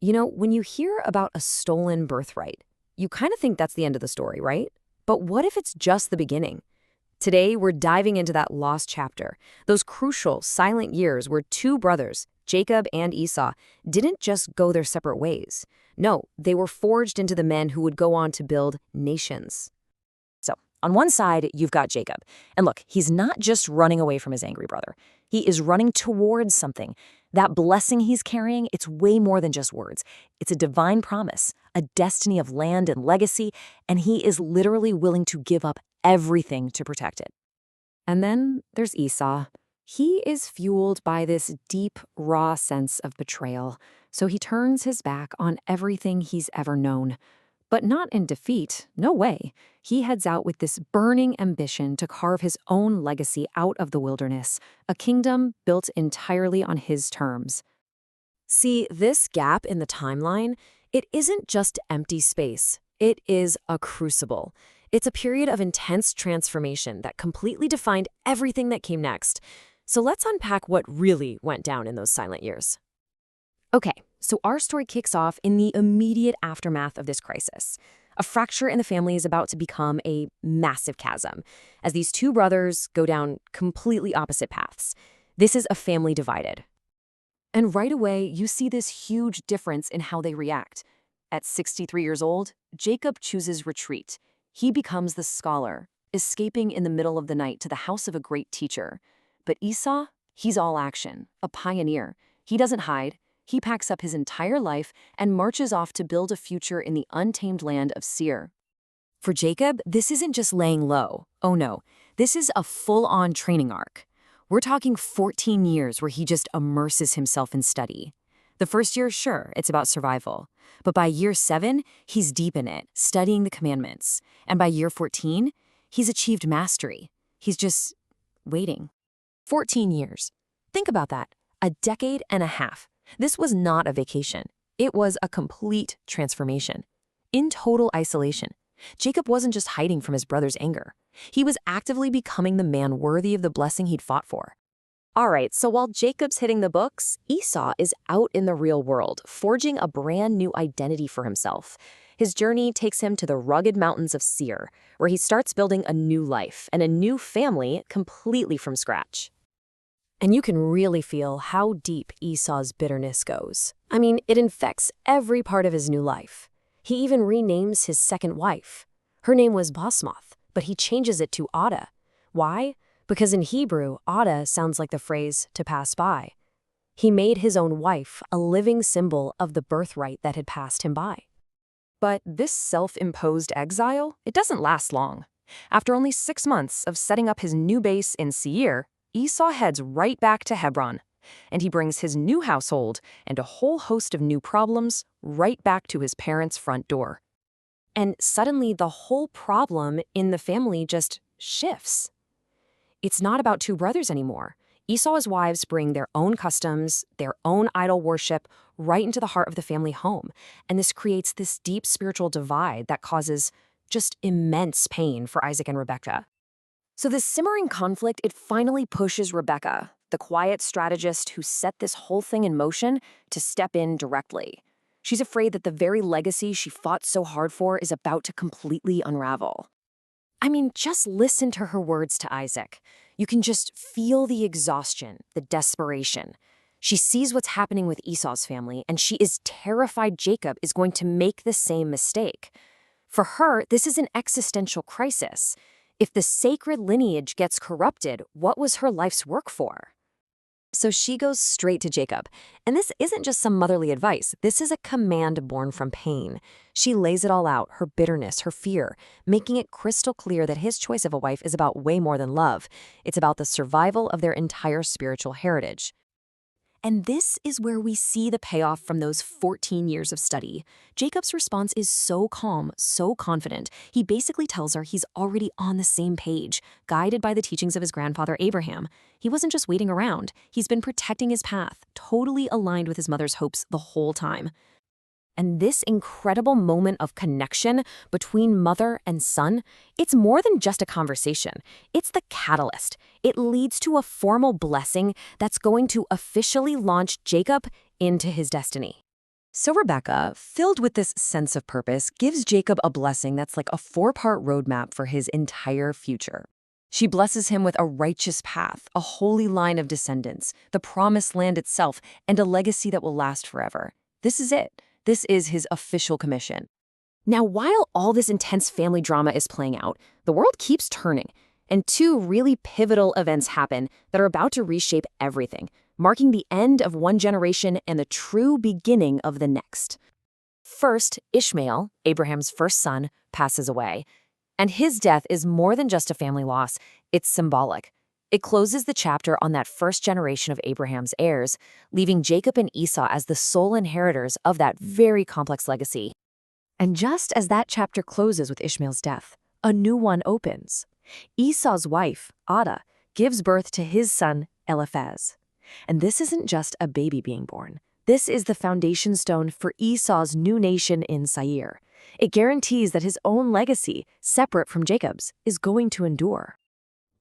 When you hear about a stolen birthright, you kind of think that's the end of the story, right? But what if it's just the beginning? Today, we're diving into that lost chapter, those crucial, silent years where two brothers, Jacob and Esau, didn't just go their separate ways. No, they were forged into the men who would go on to build nations. So, on one side, you've got Jacob. And look, he's not just running away from his angry brother. He is running towards something. That blessing he's carrying, it's way more than just words. It's a divine promise, a destiny of land and legacy, and he is literally willing to give up everything to protect it. And then there's Esau. He is fueled by this deep, raw sense of betrayal, so he turns his back on everything he's ever known. But not in defeat, no way. He heads out with this burning ambition to carve his own legacy out of the wilderness, a kingdom built entirely on his terms. See, this gap in the timeline, it isn't just empty space. It is a crucible. It's a period of intense transformation that completely defined everything that came next. So let's unpack what really went down in those silent years. Okay, so our story kicks off in the immediate aftermath of this crisis. A fracture in the family is about to become a massive chasm, as these two brothers go down completely opposite paths. This is a family divided. And right away, you see this huge difference in how they react. At 63 years old, Jacob chooses retreat. He becomes the scholar, escaping in the middle of the night to the house of a great teacher. But Esau, he's all action, a pioneer. He doesn't hide. He packs up his entire life and marches off to build a future in the untamed land of Seir. For Jacob, this isn't just laying low. Oh no, this is a full-on training arc. We're talking 14 years where he just immerses himself in study. The first year, sure, it's about survival. But by year 7, he's deep in it, studying the commandments. And by year 14, he's achieved mastery. He's just waiting. 14 years. Think about that. A decade and a half. This was not a vacation. It was a complete transformation. In total isolation. Jacob wasn't just hiding from his brother's anger. He was actively becoming the man worthy of the blessing he'd fought for. All right, so while Jacob's hitting the books, Esau is out in the real world, forging a brand new identity for himself. His journey takes him to the rugged mountains of Seir, where he starts building a new life and a new family completely from scratch. And you can really feel how deep Esau's bitterness goes. I mean, it infects every part of his new life. He even renames his second wife. Her name was Basmath, but he changes it to Ada. Why? Because in Hebrew, Ada sounds like the phrase to pass by. He made his own wife a living symbol of the birthright that had passed him by. But this self-imposed exile, it doesn't last long. After only 6 months of setting up his new base in Seir, Esau heads right back to Hebron, and he brings his new household and a whole host of new problems right back to his parents' front door. And suddenly the whole problem in the family just shifts. It's not about two brothers anymore. Esau's wives bring their own customs, their own idol worship, right into the heart of the family home. And this creates this deep spiritual divide that causes just immense pain for Isaac and Rebekah. So this simmering conflict, it finally pushes Rebekah, the quiet strategist who set this whole thing in motion, to step in directly. She's afraid that the very legacy she fought so hard for is about to completely unravel. I mean, just listen to her words to Isaac. You can just feel the exhaustion, the desperation. She sees what's happening with Esau's family, and she is terrified Jacob is going to make the same mistake. For her, this is an existential crisis. If the sacred lineage gets corrupted, what was her life's work for? So she goes straight to Jacob. And this isn't just some motherly advice. This is a command born from pain. She lays it all out, her bitterness, her fear, making it crystal clear that his choice of a wife is about way more than love. It's about the survival of their entire spiritual heritage. And this is where we see the payoff from those 14 years of study. Jacob's response is so calm, so confident. He basically tells her he's already on the same page, guided by the teachings of his grandfather Abraham. He wasn't just waiting around. He's been protecting his path, totally aligned with his mother's hopes the whole time. And this incredible moment of connection between mother and son, it's more than just a conversation. It's the catalyst. It leads to a formal blessing that's going to officially launch Jacob into his destiny. So Rebecca, filled with this sense of purpose, gives Jacob a blessing that's like a four-part roadmap for his entire future. She blesses him with a righteous path, a holy line of descendants, the promised land itself, and a legacy that will last forever. This is it. This is his official commission. Now, while all this intense family drama is playing out, the world keeps turning, and two really pivotal events happen that are about to reshape everything, marking the end of one generation and the true beginning of the next. First, Ishmael, Abraham's first son, passes away. And his death is more than just a family loss, it's symbolic. It closes the chapter on that first generation of Abraham's heirs, leaving Jacob and Esau as the sole inheritors of that very complex legacy. And just as that chapter closes with Ishmael's death, a new one opens. Esau's wife, Adah, gives birth to his son, Eliphaz. And this isn't just a baby being born. This is the foundation stone for Esau's new nation in Seir. It guarantees that his own legacy, separate from Jacob's, is going to endure.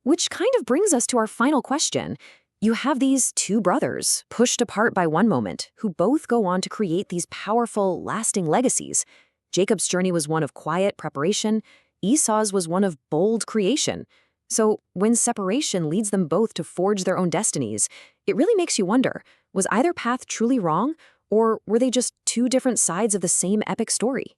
Which kind of brings us to our final question. You have these two brothers, pushed apart by one moment, who both go on to create these powerful, lasting legacies. Jacob's journey was one of quiet preparation. Esau's was one of bold creation. So when separation leads them both to forge their own destinies, it really makes you wonder, was either path truly wrong, or were they just two different sides of the same epic story?